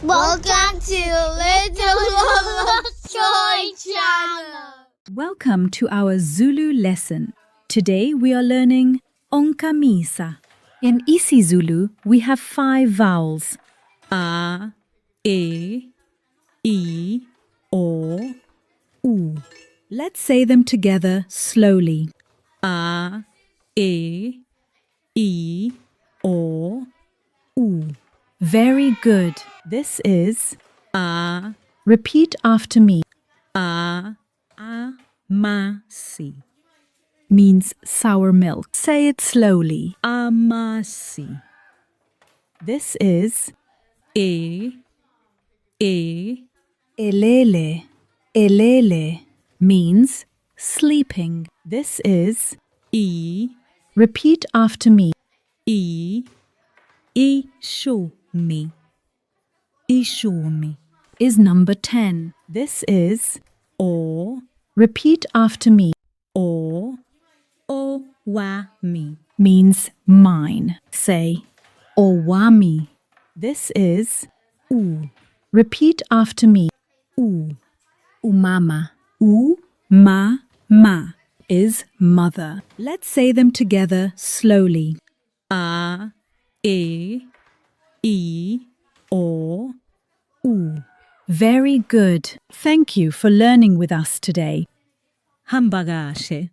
Welcome to Little Joy Channel. Welcome to our Zulu lesson. Today we are learning Onkamisa. In isiZulu, we have 5 vowels. A, E, I, O, U. Let's say them together slowly. A, E, I, O, U. Very good. This is A. Repeat after me. Amanzi means sour milk. Say it slowly. Amanzi. This is Elele. Elele means sleeping. This is I. Repeat after me. Ishumi. Ishumi is number 10. This is O. Repeat after me. O. Owami means mine. Say Owami. This is U. Repeat after me. U. Umama. Umama is mother. Let's say them together slowly. A. E. I. O. U. Very good. Thank you for learning with us today. Hamba kahle.